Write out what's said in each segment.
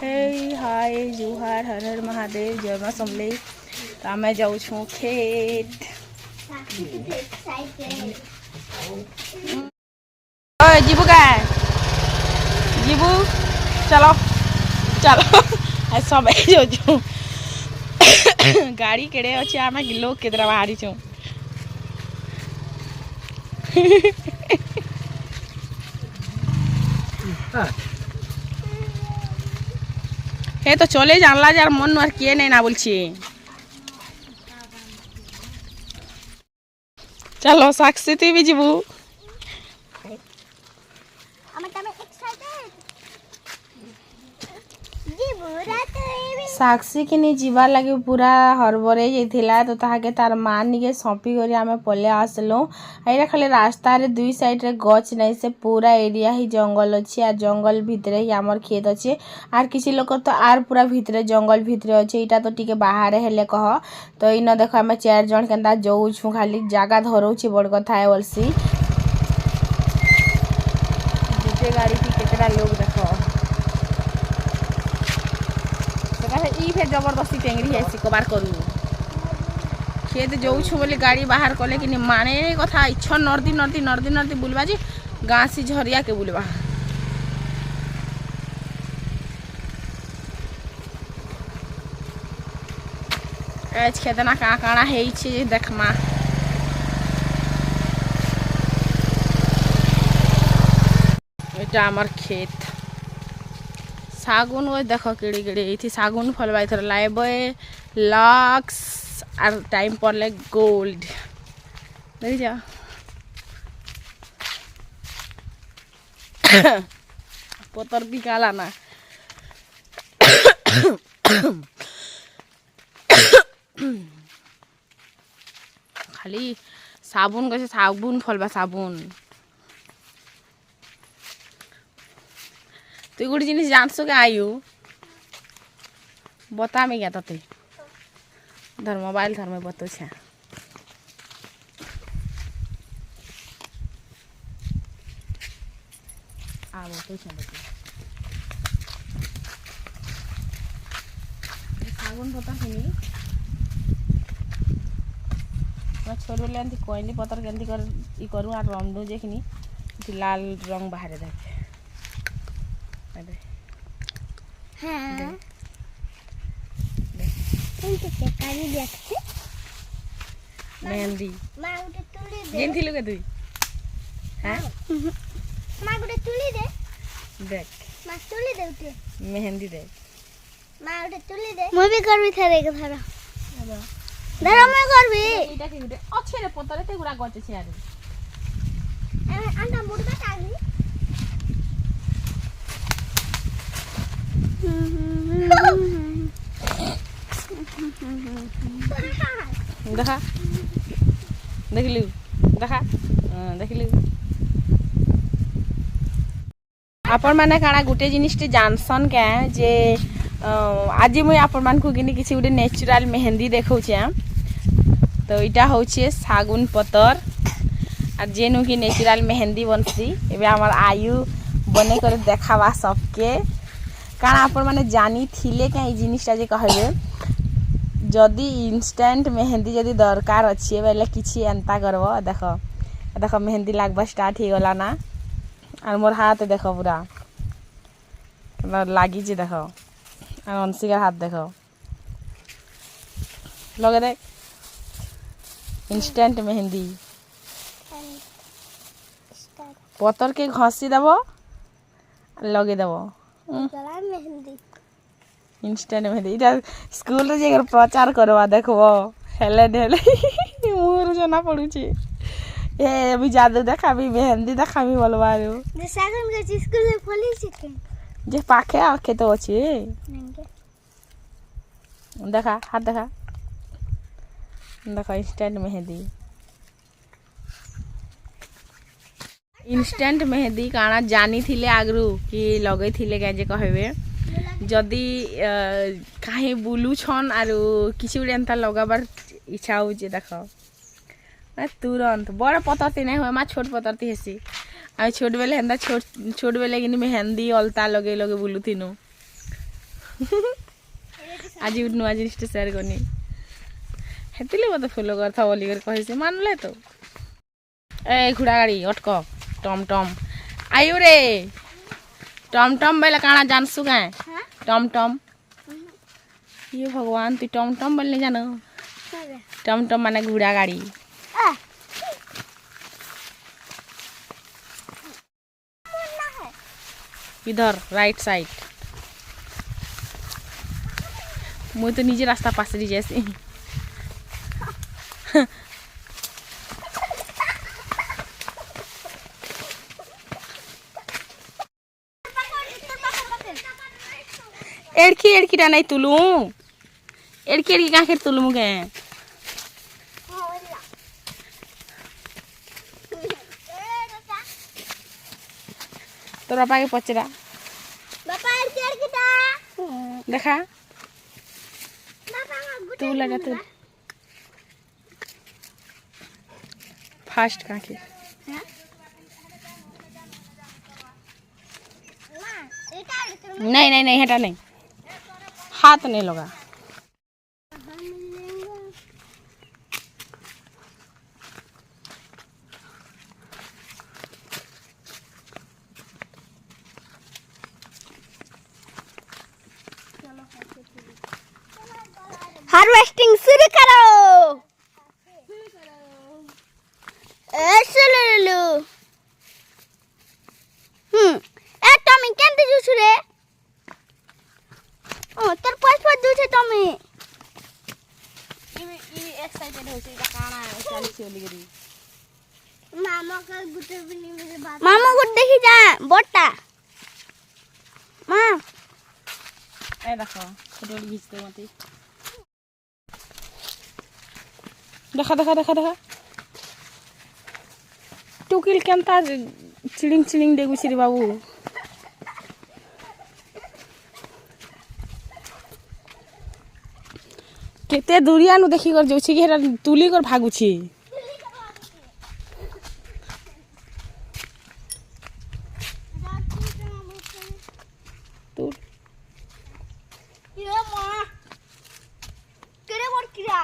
हे हाय जुहार हर हर महादेव जय मां समलेई। तो आम जाऊँ खेत। जीबू का जीबू चलो चलो सब जाऊँ गाड़ी केड़े अच्छे आम लोग केतरा बाहरी छू हे तो चले जानला जार मन और किए नहीं ना बोलছি चलो साक्षी तुई भी जीबू साक्षी कि नहीं जीवार लगे पूरा हरबरे जाइथिला तो ताहाके तार मां निके सौंपी करी आमे पले आसलो। एरा खाली रास्ता रे दुई साइड रे गछ नहीं से पूरा एरिया ही जंगल अच्छे आ जंगल भितरे ही आमर खेत अच्छे आर किसी लोग तो आर पूरा भितरे जंगल भितरे अच्छे इटा तो टिके बाहर हेले कह तो इन देख आम 4 जन केनता जाऊँ खाली जगह धरोछि बड़ कथा है बोलसी दूसरे गाड़ी की केतरा लोग देख ई फेर जबरदस्ती टेंगरी है कबार करू खेत जाऊँ बोली गाड़ी बाहर कले कि माने कथा इच्छा नर्दी नर्दी नर्दी नर्दी बुलवा जे गाँ सी झरिया के बुलवा एज खेतना का काना है देखमा एटा आमर खेत सागुन वो देख केड़ी केड़ी ये सागुन फलवा इधर लाइबे लक्स और टाइम पड़ले गोल्ड देख जा पतर भी काला ना खाली साबुन कैसे साबुन फलवा साबुन तु गोटे जिन जानसु के आयु बता में क्या तते धर मोबाइल धर में बतो छे आ बतो छे सागुन पता हिनी मैं छोड़ ले अंती कोइली पतर केंती कर ई करू आ रंडू जेखनी लाल रंग बाहर देख हाँ मेहंदी जेनथी लोगे तुई हां मां गुटे तुली दे देख मां तुली दे उते मेहंदी दे मां उटे तुली दे मैं भी करबी थारे के थारा धर मैं करबी एटा के गुटे अच्छे रे पतरे ते गुडा गछ छे आरे अंडा मुडका टागी देखा देखलु देखा देखलु आपण माने काना गुटे जिनिसटे जानसन के जे आज मुई आपण मान को किनी किसी गुटे नेचुरल मेहंदी देखौ छे तो इटा होछे सागुन पतर आ जेनु की नेचुरल मेहंदी बनसी एबे हमर आयु बने कर देखावा सबके कारण आपण माने जानी थिले के ई जिनिसटा जे कहबे जदी इंस्टेंट मेहंदी जदी दरकार अछि बेले किछि एंता करबो देखो देखो मेहंदी लागबा स्टार्ट हो गला ना और मोर हाथ देखो पूरा लागी जे देखो और अंशी का हाथ देखो लगे देख इंस्टेंट मेहंदी पतर के घसी देबो लगे देबो मेहंदी इंस्टेंट मेहंदी इटा स्कूल रे जे प्रचार करवा देखबो हेले हेले मोर जना पडुची ए अभी जादू देखाबी मेहंदी देखाबी बोलबारो जे सागन के स्कूल में फली छिके जे पाखे आखे तो अछि देखा हाथ देखा देखो इंस्टेंट मेहंदी इंस्टेंट मेहंदी काना जानी थिले आगरू कि लगे थिले के जे कहबे जदी काहे बुलू छन आरो किछि उडे एंता लगाबार इच्छा हो जे देखो तुरंत बड़ पतरती नहीं हो मा छोट पतरती हेसी आ छोट बेले हेंदा छोट बेले कि मेहंदी अलता लगे लगे बुलू थिनु आज नुआ जिनिस सेयार करनी हेतिले मत फॉलो करथा बोली कर कहे से मानले तो ए घोड़ा गाड़ी अटक टम टम आयु रे टम टम बेले काना जानसु गाय टम टम ये भगवान तू टम टम बोल नहीं जानो टम टम माने घोड़ा गाड़ी इधर राइट साइड मुझे तो निजे रास्ता पास जैसे एड़की एड़की नहीं तुलू एड़की एड़की कहाँ तुलू मुगे तो बापा के पचरा देखा तू लगा तू फास्ट कहाँ नहीं नहीं नहीं हटा नहीं हाथ नहीं लगा हार्वेस्टिंग शुरू करो लो ए टमी केंते जुछु रे ओ तर पास जुछे टमी ई एक्साइटेड होसी का काना चाली चली गरी मामा का गुटे भी नहीं मिले बात मामा को देखि जा बोटा मां ए देखो फोटो खींचते मते देखा देखा देखा देखा टुकिल केनता चिड़िंग चिड़िंग देखु श्री बाबू केते दूरिया नु देखि कर जाउछि कि हेरा तुली कर भागुछि तू ये मां केरे मोर किरा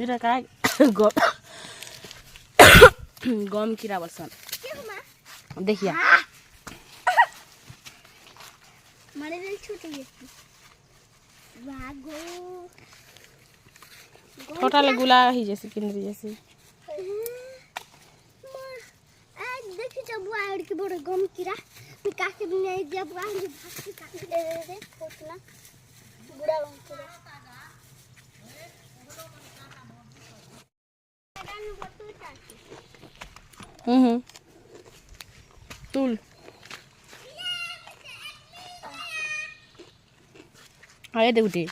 इरा का गम कीड़ा बसन देखिया मारे दिल छूट गई भागो छोटा ले गुला ही जैसे किंदरी जैसे आज देखि जब आड़ के बड़ गम कीड़ा मैं काके नहीं जब आ भाग के काके दे दे फोटना बुढ़ा गम कीड़ा तुल आए देउटी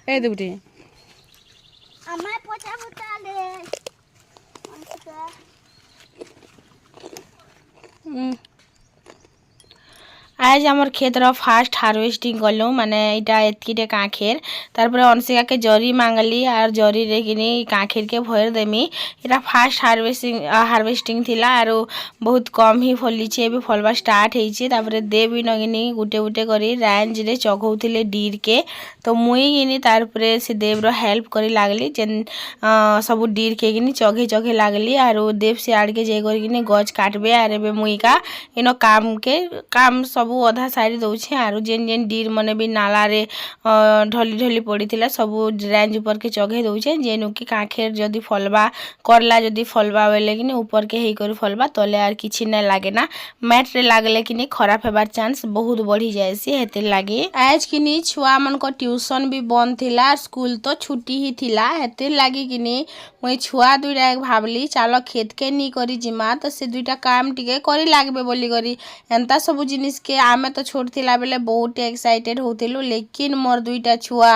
ए देउटी আমায় পচা ফুটালে आज आमर खेतर फास्ट हार्वेस्टिंग कलु माने इटा एतकीटे काखेर तारपरे अनसिका के जरी मांगली और जरी रे किनी काखेर के भर देमी इटा फास्ट हार्वेस्टिंग थिला आरो बहुत कम ही फली छे बे फलवा स्टार्ट हेई छे तारपरे देबी नगिनी गुटे गुटे करी रेंज रे चघौथिले डीर के तो मुई किनी तारपरे से देव रो हेल्प करी लागली जेन सब डीर के किनी चघे चघे लागली आरो देव से आड़ के जे करी किनी गज काटबे आरे बे मुई का इनो काम सब अधा सारी दौछे आरो जेन जेन डीर मने भी नाला रे ढली ढली पड़ी थिला सब रेंज ऊपर के चघे दौछे जेनु कि काखेर जदी फलबा करला जदी फलबा बेले कि ऊपर के हेई कर फलबा तले आर किछि नै लागे ना मैट रे लागले कि खराब हेबार चांस बहुत बढ़ी जायसी हेते लागे आज कि छुआ मन को ट्यूशन भी बंद थिला स्कूल तो छुट्टी ही थिला हेते लागे कि मुई छुआ दुइटा भाबली चलो खेत के नी करी जिमा तो से दुइटा काम टिके करी लागबे बोली करी एंता सब जिनिस के आमे तो छोट थिला बेले बहुत एक्साइटेड होतिलु लेकिन मोर दुइटा छुआ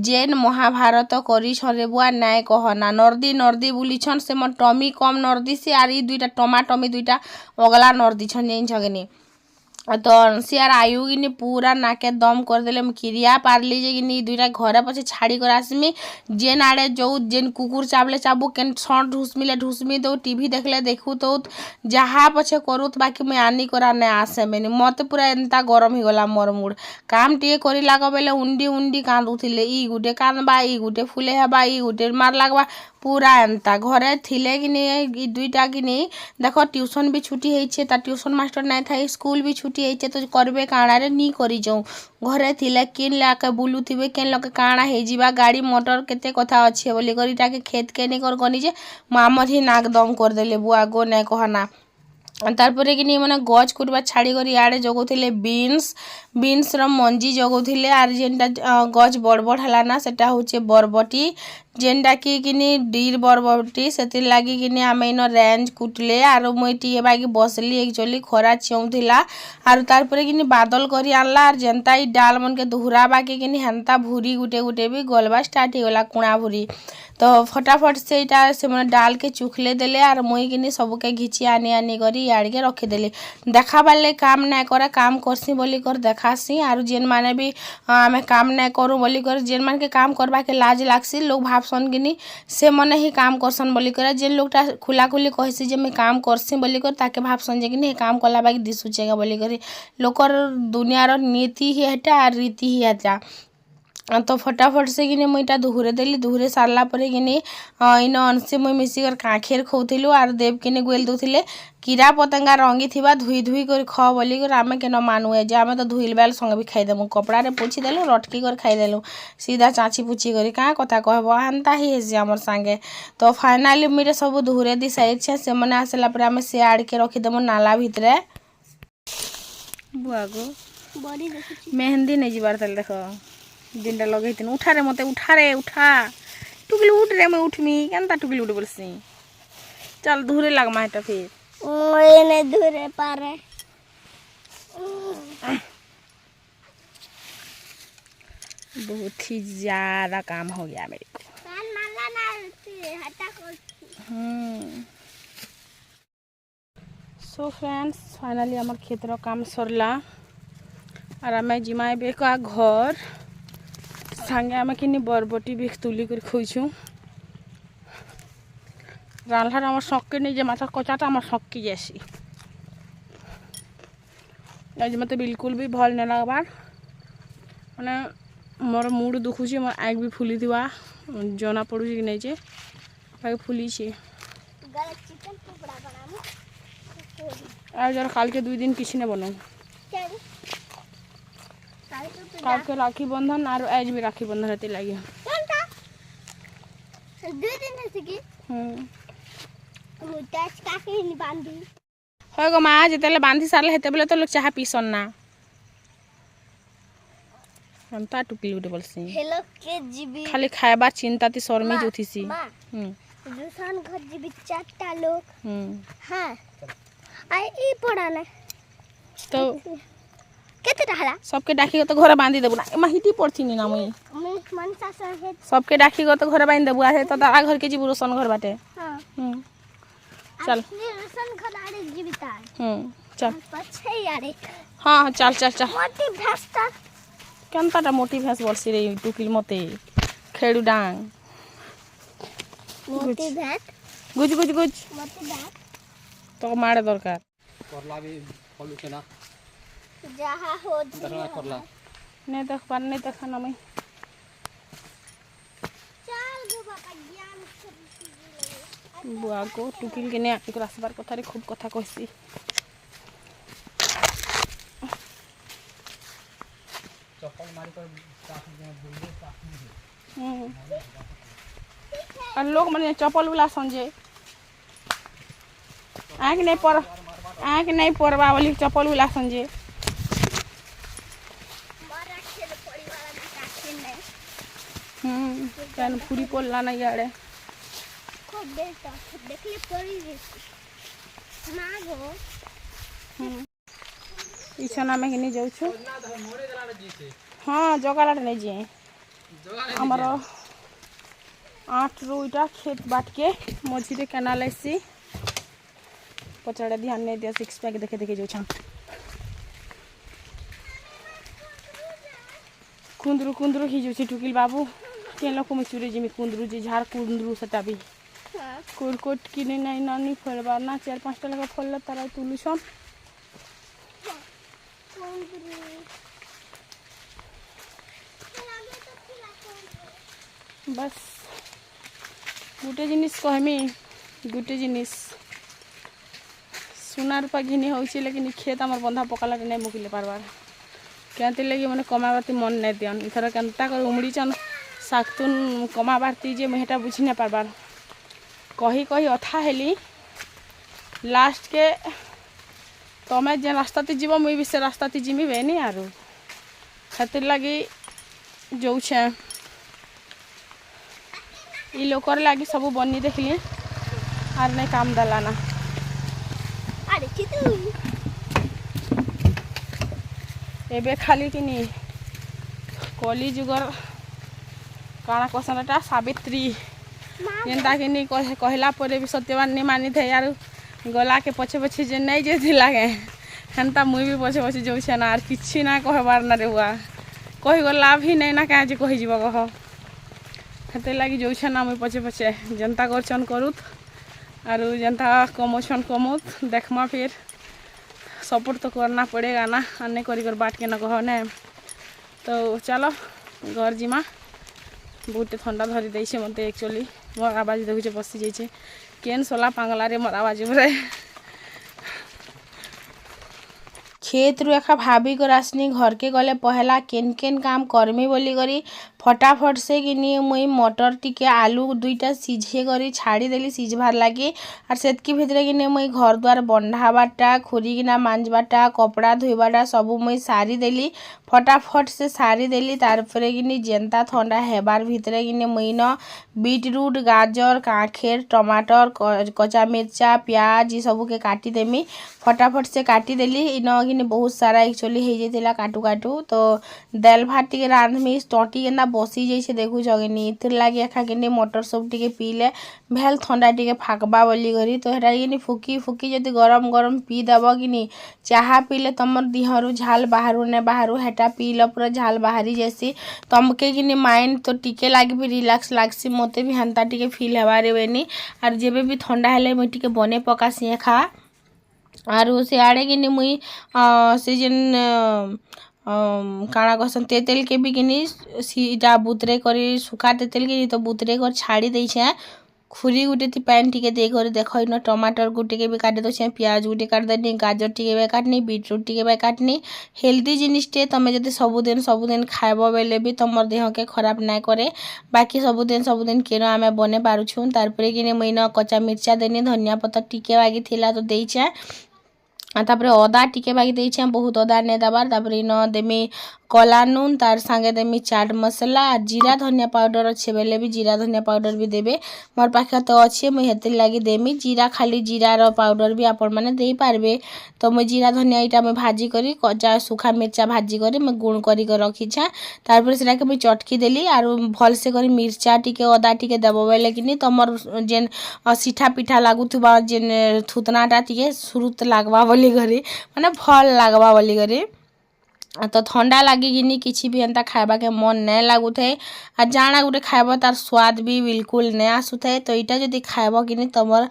जेन महाभारत करी छरे बुआ नाय कहना नर्दी नर्दी बुली छन से मोर टमी कम नर्दी से आरी दुइटा टमा टमी दुइटा अगला नर्दी छन जेन छगनी तो सी आर आयु कि पूरा नाके दम करदेले क्रिया पारली जे कि दुईटा घरे पछे छाड़ी कर आसमी जेन आड़े जो जेन कुकुर चाबले चाबू केन छण ढुसमिले ढुसमी तो टीवी देखले देखू तो जहाँ पछे करूत बाकी मुई आनी करा ने आसे मेनी मत पूरा एंता गरम ही गला मोर मुड काम टिए करी लाग बेले उंडी उंडी कांदुथिले ई गुटे कानबा ई गुटे फुले हेबा ई गुटे मार लागबा पूरा एंता घरे थिले कि दुईटा कि देख ट्यूशन भी छुट्टी होइछे ता ट्यूशन मास्टर नहीं था स्कूल भी छुट्टी होइछे तो करबे काणारे नी करी जाऊँ घरे थिले केन लाके बुलुथिबे केन लोके काणा हे जिबा गाड़ी मोटर केते कथा अच्छे बोली करी ताके खेत के नहीं कर गनी जे मामर ही नाक दम कर देले बुआ गो नहीं कहना तारपरे कि मैंने गज कुटवा छाड़ी कर इे जगौले बीन्स मंजी जगौले आर जेनटा गज बड़ बड़ है ना सेटा हूँ बरबटी जेनटा कि डीर बरबटी से लगी कि आम इन रेंज कुटले आर मुई टी बाकी बसली एक्चुअली खरा चौला आर तारपरे कि बादल कर आनला आर जेनता डाल मन के दोहरा बाकी कि हेन्ता भूरी गुटे गुटे भी गलबा स्टार्ट होगा कुणा भूरी तो फटाफट से मैंने डाल के चुखले देले आर मुई कि सबके घिची आनी आनी करी याड़ के रखीदेली देखा बारे काम नहीं करे काम करसी बोली कर देखासी आर जेन माने भी आम काम नहीं करूँ बोली कर जेन मान के काम करवा के लाज लागसी लोग भावसन कि से मने ही काम करसन बोली कर जेन लोगटा खुला खुली कहसी जे मैं काम करसी बोली कर ताके भावसन जे कि काम कला बाकी दिशुचेगा बोली कर लोकर दुनियार नीति ही हेटा आर रीति ही हेटा तो फटाफट से कि मुईटा दुहरे देली दुहरे सारला परे कि इन अनसे मुई मिसिकर काखेर खौथिलु आर देव कि गोल दौले कीड़ा पतंगा रंगी थिबा धुई धुई कर ख बोली कर आमे केन मानुए जे आमे तो धुईल बेल संगे भी खाईदेमु कपड़ा रे पोछी देलु रटकी कर खाईदेलु सीधा चाची पुची करी क्या कथा कहब हेन्ता ही हेसी आमर सांगे तो फाइनाली मुझे सब धुरे दी सारी से मैंने आसला पर आम से आड़ के रखीदेमु नाला भितरे बुआ गो मेहंदी नहीं जीवार तेल देख दिनटा लगे उठा रे मत उठा रे उठा टुकिल उठ रे मैं उठमी केनता टुकिल उठ बोलसी चल धुरे लगमा है फिर नहीं धुरे पारे बहुत ही ज्यादा काम हो गया मेरे को सो फ्रेंड्स फाइनली आम खेतर काम सरला और आम जिमाए बेका घर सांगे आम कि बरबटी भी तुली कर खुईछू रान्धार आम शक्के नहीं जे माथा कचाटा आम शक्की जैसी आज मत बिल्कुल भी भल नहीं लगबार मैंने मोर मुड दुखुची मोर आग भी फुली थी जना पड़ू कि नहीं जे बाकी फुली आज जरा काल के 2 दिन किसी ने बनाऊ काल के राखी बंधन और आज भी राखी बंधन रहती लगी हो गो माँ जिते बांधी सारे हेते बेले तो लोग चाह पीसन ना हम ता टुकली उठे बोलसी हेलो के जीबी खाली खाएबा चिंता ती शर्मी जोथीसी जुसान घर जीबी 4टा लोग हां आई ई पड़ा ना तो केते रहला सबके डाकी तो घर बांधी देबु ना माहिती पड़थी ना मुई मनसा सहे सबके डाकी तो घर बांध देबु आहे तो तारा घर के जीबु रोशन घर बाटे हां चल रोशन घर आड़े जीविता चल पछे यारे हां चल चल चल मोटी भैंसटा केनता मोटी भैंस बोलसी रे टुकिल मते खेडू डांग मोटी भैंस गुज गुज गुज मोटी भैंस तो मारे दरकार करला भी फलू के ना जहाँ हो दरला करला नहीं देख पार नहीं देखा ना मैं चल गो बाबा ज्ञान बुआ को टुकिल के ने एक रासबार कथा रे खूब कथा कहसी चप्पल मारी कर काफी जन बुलबे काफी और लोग माने चप्पल वाला संजे आँख नहीं पड़वा बोली चप्पल वाला संजे मारा खेल पड़ी वाला भी काटे नहीं क्या पूरी पड़ला नहीं यारे खूब बेटा देखले पड़ी जैसी ना गो इछना में नहीं जाऊ छु हाँ जगाला नहीं जे हमारा 8 रुईटा खेत बाट के मझे केनाल आसी पचाड़े ध्यान नहीं दिया 6 पैक देखे देखे जाऊ कुंदरू कुंदरू हिजुछि टुकिल बाबू के लोक मुचुरे जिमी कुंदरू जे झार कुंदरू सेटा भी कुरकुट किने नहीं नानी फलबार ना 4-5 लगा फल तारा तुलुछन बस गोटे जिनिस कहमी गोटे जिनिस सुना रूपा घिनी होची लेकिन खेत आमर बंधा पकाला नहीं मुकिले पारबार क्या लगी मैंने कमाबाती मन नहीं दियन इथर केनता कर उमड़ीचन सागतुन कमाबाती जे मुझेटा बुझी नहीं पारबार कही कही अथा हेली लास्ट के तमें जे रास्ता जीव मुई भी से रास्ता जिमी बेनी आरू खातिर लगी जोछे ई लोकर लगी सब बनी देखली आर नहीं काम दलाना अरे चितू एबे खाली किनी कली जुगर काना कसनटा सावित्री जेनता किनी कहला परे भी सत्यवान नहीं मानी थे यार गला के पछे पछे जे नहीं जे लागे हेन्ता मुई भी पछे पछे जोछे ना आर किछि ना कहबार ना रे हुआ कही गो लाभ ही नहीं ना क्या जे कही जीव कह हेते लगी जोछे ना मुई पछे पछे जनता करछन करूत आरु जनता कमोछन कमोत देखमा फिर सपोर्ट तो करना पड़ेगा ना अन्य कर बाट के न कह ने तो चलो घर जीमा बहुत ठंडा धरी देछे मते एक्चुअली मोर आवाज देखुचे बसी जाइए केन सोला पांगला रे मोर आवाज रे खेत रु एखा भाभी कर आसनी घर के गले पहला केन केन काम करमी बोली करी फटाफट से किनी मुई मटर टिके आलू दुईटा सीझे करी छाड़ी देली सीझबार लगे और सेतकी भितरे किनी मुई घर द्वार बंधाबाटा खुरीकिना मांजबाटा कपड़ा धोइबाटा सबू मुई सारी देली फटाफट से सारी देली तारपरे किनी जेंता ठंडा हेबार भितरे किनी मुई न बीटरूट गाजर काखेर टमाटर कच्चा मिर्चा प्याज ये सबू के काटी देमी फटाफट से काटी देली इन किनी बहुत सारा एक्चुअली हो जाइला काटू काटू तो दाल भात टिके रांधमी टटी केना बसी जाइए देखु जगनी इतिर लगे एखा किनी मटर सब टिके पीले भेल ठंडा टिके फाकबा बोली करी तो हेटा किनी फुकी फुकी जदि गरम गरम पी दब किनी चाहा पीले तमर दिहरु झाल बाहरु ने बाहरु हेटा पील पूरा झाल बाहरी जैसी तमके किनी माइंड तो टिके लागे भी रिलैक्स लागसी मते भी हंता टिके फील हेबारे वेनी और जेबे भी ठंडा हेले मुई टिके बने पकासी एखा आरु से आड़े किनी मुई से जेन काଣା कहसन तेतेल के भी किनी सीटा बुतरे करी सुखा तेतेल के तो बुतरे कर छाड़ी देछे खुरी गुटे थी पैन टिके दे कर देखो इन टमाटर गुटे के भी काट दे प्याज गुटे काट देनी गाजर टिके भी काटनी बीटरूट टिके भी काटनी हेल्दी जिनिसटे तुम जब सबुदिन खाइब बेले भी तुम देह के खराब ना करे बाकी सबुदिन केन आम बने पारुछुन तारपरे किने मुई न कच्चा मिर्चा देनी धनिया पत्तर टिके बागी थिला तो देछे तापर अदा टिके बागी देछे बहुत अदा नहीं दबार तापर इन देमी कला नून तार संगे देमी चाट मसला जीरा धनिया पाउडर अच्छे बेले भी जीरा धनिया पाउडर भी देबे मोर पाखे तो अच्छे मुई हेते लागी देमी जीरा खाली जीरार पाउडर भी आपण माने दे पारबे तो मुई जीरा धनिया इटा मैं भाजी करी कच्चा सुखा मिर्चा भाजी करी मैं गुण करी रखीछा तारपर सेटा के मुई चटकी देली आर भल से करी मिर्चा टिके अदा टिके देबो बेले किनी तमर जेन सिठा पिठा लागुथुबा जेन थुतनाटा टिके सुरुत लागबा बोली करी माने भल लागबा बोली करी तो ठंडा लगी किनी किसी भी एंता खाइबा के मन नहीं लगुथे आ जाना गोटे खाइब तार स्वाद भी बिल्कुल नहीं आसुथे तो इटा जदि खाइब किनी तमर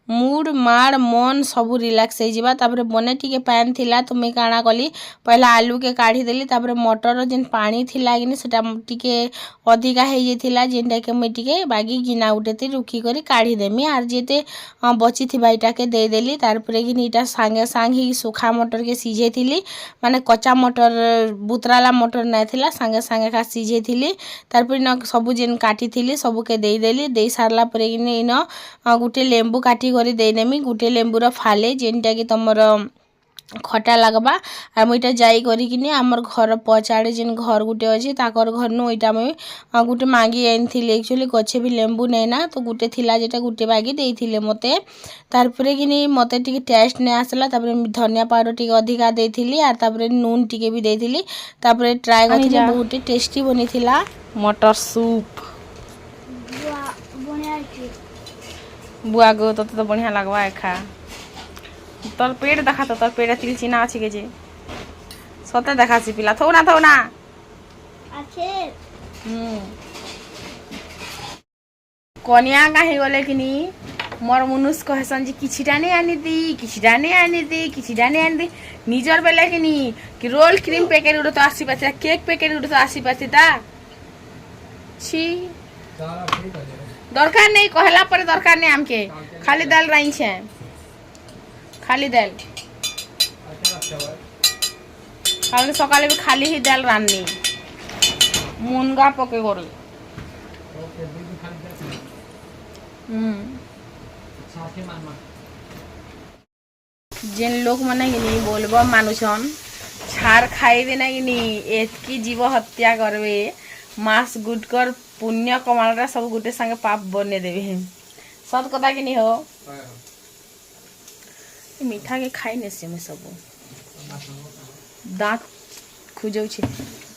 मूड माड़ मन सबू रिलैक्स हो जावा तापर बने टिके पैन थिला तो मैं काଣା कली पहला आलू के काढ़ी देली तापर मटर जेन पानी थिला किनी सेटा टिके अधिका हो जाइथिला जेनटा के मैं टिके बागी गिना उठे थी रुखी करी काढ़ी देमी आर जेते बची थिबा इटा के दे देली तारपरे किनी इटा सांगे सांग ही सुखा मटर के सीझे थिली माने कच्चा मटर बुतराला मटर नहीं थिला सांगे सांगे का सीझे थिली तारपर न सबू जेन काटी थिली सबू के दे देली दे सारला परे किनी इन गुटे लेंबू काटी करी देदेमी गुटे लेंबूर फाले जेनटा कि तुमर खटा लगबा आ मुईटा जाई करी किनी हमर घर पछाड़े जेन घर गुटे अछि ताकर घर नु इटा मैं गुटे मांगी आनथिले एक्चुअली गछे भी लेंबू नै ना तो गुटे थिला जेटा गुटे बागी देइथिले मते तारपरे किनी मते टिके टेस्ट नै आसला तापरे धनिया पाउडर टिके अधिका देइथिली आ तापरे नून टिके भी देइथिली तापरे ट्राई करथिले बहुत टेस्टी बनिथिला मटर सूप बुआ गो तो बढ़िया लगवा खा तोर पेट देखा तो तोर पेट तिल चिना अच्छी के जे सते देखा सी पिला थो ना আছে কনিয়া কাহি গলে কিনি মোর মনুষ কহেসন যে কিছিটা নেই আনি দি কিছিটা নেই আনি দি কিছিটা নেই আনি দি নিজর বেলা কিনি কি রোল ক্রিম প্যাকেট গুলো তো আসি পাচ্ছে কেক প্যাকেট গুলো তো আসি পাচ্ছে তা ছি सारा ठीक है দরকার নেই কহলা পরে দরকার নেই আমকে খালি ডাল রাইছে খালি ডাল अच्छा अच्छा है কালকে সকালে भी খালি হি ডাল রান্নি মুনগা পকে করে ओके बिल्कुल खाली कर साथ ही मान जेन लोक माने किनी बोलबो मानुछन छार खाइबे ना किनी एतकी जीव हत्या करबे मास गुटकर पुण्य कमालरा सब गुटे संगे पाप बने देबे सत कथा किनी हो मीठा के खाई नेसे में सब दांत खुजौ छे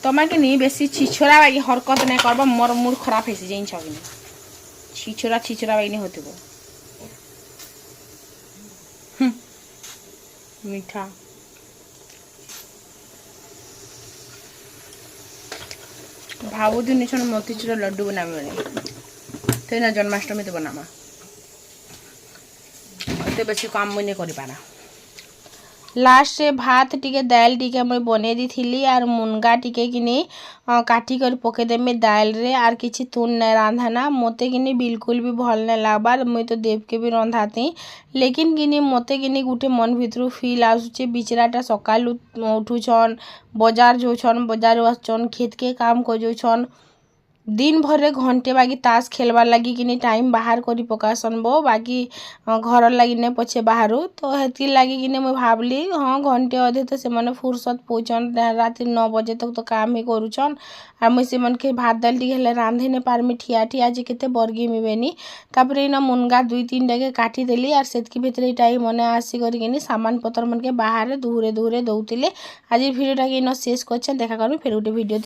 तमा किनी बेसी छिछोरा बागी हरकत नै करबो मोर मूड खराब हेसे जेइन छकिनी छिछोरा छिछोरा बागी नै होतबो मीठा भावु दिन मोतीचूर लड्डू बनाबे तो ना जन्माष्टमी तो बनामा तो बेसी काम मुझे कर पारा लास्ट से भात टिके दाल टिके मैं बने दी थी आर मुनगा टिके किनी काटी कर पकेदेमी दाल रे आर किछि तुन नहीं रांधाना मते किनी बिल्कुल भी भल नहीं लागबार मुई तो देव के भी रंधाती लेकिन किनी मते किनी गुटे मन भितरु फील आसुचे बिचराटा सकाल उठुछन बाजार जोछन बाजार आसछन खेत के काम कर जोछन दिन भर रे घंटे बागी ताश खेलबार लगी किनी टाइम बाहर करी पकासन बो बाकी घर लगी ने पछे बाहरु तो हेती लगी किनी मैं भाबली हाँ घंटे अधे तो से माने फुर्सत पोचन रात 9 बजे तक तो काम ही करूछन आ मुई से मन के भात दाल टी हेले रांधे ने पारमी ठिया ठिया जे केते बर्गी मिबेनी तापरे ना मुनगा 2-3 टाके काटी देली आर सेतकी भितरे टाइम मने आसी करी किनी सामान पतर मन के बाहर दूरे दूरे दउतिले आज वीडियो टाके न शेष करछन देखा करबी फिर उठे वीडियो